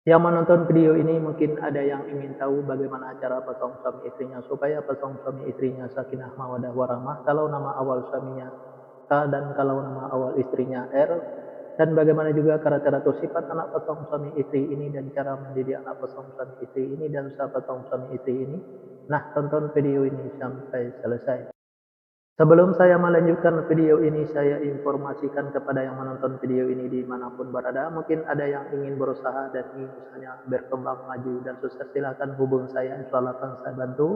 Yang menonton video ini mungkin ada yang ingin tahu bagaimana cara pasang suami istrinya supaya pasang suami istrinya sakinah mawaddah warahmah kalau nama awal suaminya K dan kalau nama awal istrinya R, dan bagaimana juga karakter atau sifat anak pasang suami istri ini dan cara mendidik anak pasang suami istri ini dan usaha pasang suami istri ini. Nah, tonton video ini sampai selesai. Sebelum saya melanjutkan video ini, saya informasikan kepada yang menonton video ini dimanapun berada, mungkin ada yang ingin berusaha dan ingin usahanya berkembang maju dan sukses, silahkan hubung saya, insya Allah akan saya bantu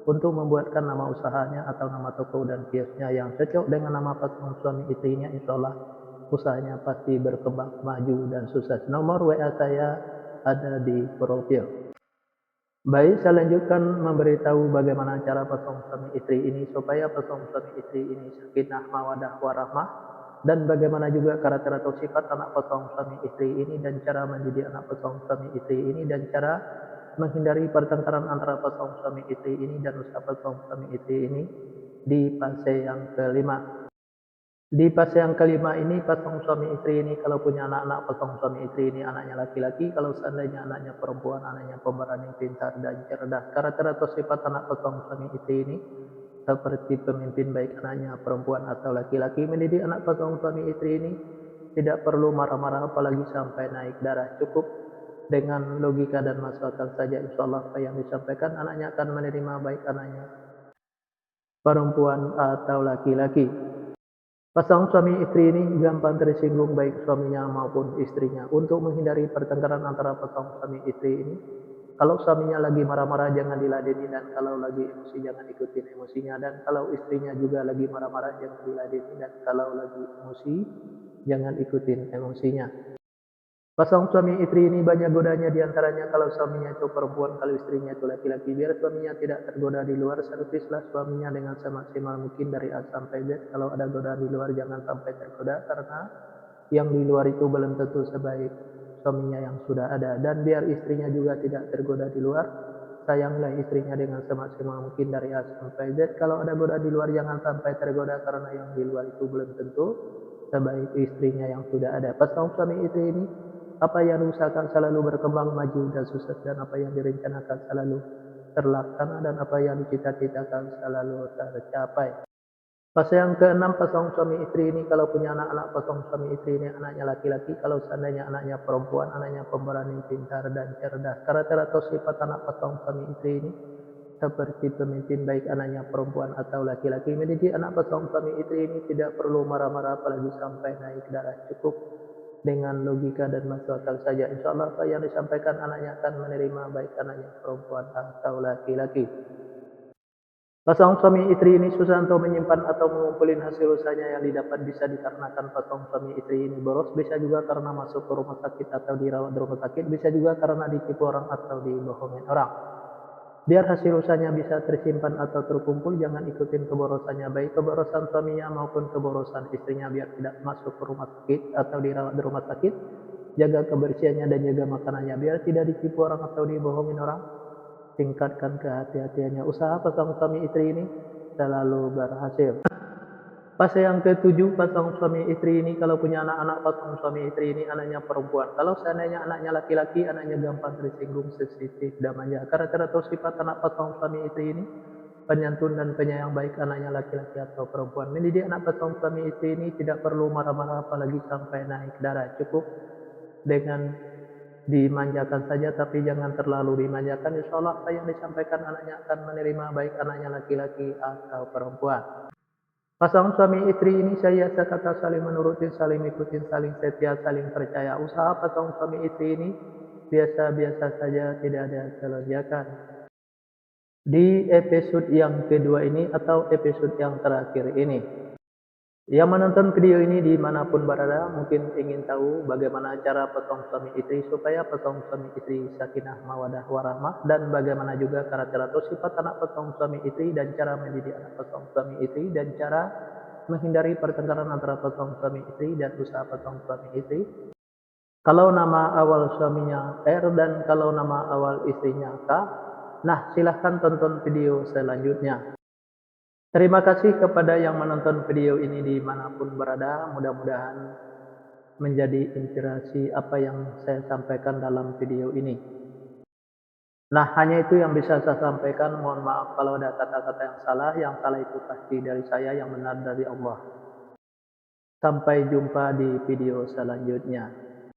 untuk membuatkan nama usahanya atau nama toko dan kiosnya yang cocok dengan nama pasangan suami istrinya. Insya Allah usahanya pasti berkembang maju dan sukses. Nomor WA saya ada di profil. Baik, saya lanjutkan memberitahu bagaimana cara pasang suami istri ini supaya pasang suami istri ini sakinah mawadah warahmah, dan bagaimana juga karakter atau sifat anak pasang suami istri ini dan cara mendidik anak pasang suami istri ini dan cara menghindari pertengkaran antara pasang suami istri ini dan usaha pasang suami istri ini di fase yang kelima. Di fase yang kelima ini, pasang suami istri ini kalau punya anak-anak, pasang suami istri ini anaknya laki-laki, kalau seandainya anaknya perempuan, anaknya pemberani, pintar, dan cerdas. Karakter atau sifat anak pasang suami istri ini seperti pemimpin, baik anaknya perempuan atau laki-laki. Mendidik anak pasang suami istri ini tidak perlu marah-marah apalagi sampai naik darah, cukup dengan logika dan masuk akal saja. Insya Allah apa yang disampaikan anaknya akan menerima, baik anaknya perempuan atau laki-laki. Pasang suami istri ini gampang tersinggung baik suaminya maupun istrinya. Untuk menghindari pertengkaran antara pasang suami istri ini, kalau suaminya lagi marah-marah jangan diladeni, dan kalau lagi emosi jangan ikutin emosinya, dan kalau istrinya juga lagi marah-marah jangan diladeni, dan kalau lagi emosi jangan ikutin emosinya. Pasang suami istri ini banyak godanya, diantaranya kalau suaminya itu perempuan, kalau istrinya itu laki-laki. Biar suaminya tidak tergoda di luar, servislah suaminya dengan semaksimal mungkin dari A sampai Z. Kalau ada godaan di luar jangan sampai tergoda, karena yang di luar itu belum tentu sebaik suaminya yang sudah ada. Dan biar istrinya juga tidak tergoda di luar, sayanglah istrinya dengan semaksimal mungkin dari A sampai Z. Kalau ada godaan di luar jangan sampai tergoda, karena yang di luar itu belum tentu sebaik istrinya yang sudah ada. Pasang suami istri ini, apa yang diusahakan selalu berkembang maju dan sukses, dan apa yang direncanakan selalu terlaksana, dan apa yang dicita-citakan selalu tercapai. Fase yang keenam, pasang suami istri ini kalau punya anak-anak, pasang suami istri ini anaknya laki-laki, kalau seandainya anaknya perempuan, anaknya pemberani, pintar, dan cerdas. Karakter atau sifat anak pasang suami istri ini seperti pemimpin, baik anaknya perempuan atau laki-laki. Mendidik anak pasang suami istri ini tidak perlu marah-marah apalagi sampai naik darah, cukup dengan logika dan masuk akal saja. Insya Allah apa yang disampaikan anaknya akan menerima, baik anaknya perempuan atau laki-laki. Pasang suami istri ini susah untuk menyimpan atau mengumpulin hasil usahanya yang didapat, bisa dikarenakan pasang suami istri ini boros, bisa juga karena masuk ke rumah sakit atau dirawat di rumah sakit, bisa juga karena ditipu orang atau dibohongin orang. Biar hasil usahanya bisa tersimpan atau terkumpul, jangan ikutin keborosannya, baik keborosan suaminya maupun keborosan istrinya. Biar tidak masuk ke rumah sakit atau dirawat di rumah sakit, jaga kebersihannya dan jaga makanannya. Biar tidak ditipu orang atau dibohongin orang, tingkatkan kehati-hatiannya. Usaha pasang suami istri ini selalu berhasil. Fase yang ketujuh, pasang suami istri ini kalau punya anak-anak, pasang suami istri ini anaknya perempuan. Kalau seandainya anaknya laki-laki, anaknya gampang tersinggung, sensitif, dan manja. Karakter atau sifat anak pasang suami istri ini penyantun dan penyayang, baik anaknya laki-laki atau perempuan. Mendidik anak pasang suami istri ini tidak perlu marah-marah apalagi sampai naik darah, cukup dengan dimanjakan saja, tapi jangan terlalu dimanjakan. Insya Allah apa yang disampaikan anaknya akan menerima, baik anaknya laki-laki atau perempuan. Pasang suami istri ini saya kata saling menuruti, saling ikutin, saling setia, saling percaya. Usaha pasang suami istri ini biasa-biasa saja, tidak ada kelonjakan. Di episode yang kedua ini atau episode yang terakhir ini, yang menonton video ini dimanapun berada mungkin ingin tahu bagaimana cara pasang suami istri supaya pasang suami istri sakinah mawadah warahmah, dan bagaimana juga karakter atau sifat anak pasang suami istri dan cara mendidik anak pasang suami istri, dan cara menghindari pertengkaran antara pasang suami istri dan usaha pasang suami istri. Kalau nama awal suaminya R dan kalau nama awal istrinya K. Nah, silahkan tonton video selanjutnya. Terima kasih kepada yang menonton video ini dimanapun berada. Mudah-mudahan menjadi inspirasi apa yang saya sampaikan dalam video ini. Nah, hanya itu yang bisa saya sampaikan. Mohon maaf kalau ada kata-kata yang salah. Yang salah itu pasti dari saya, yang benar dari Allah. Sampai jumpa di video selanjutnya.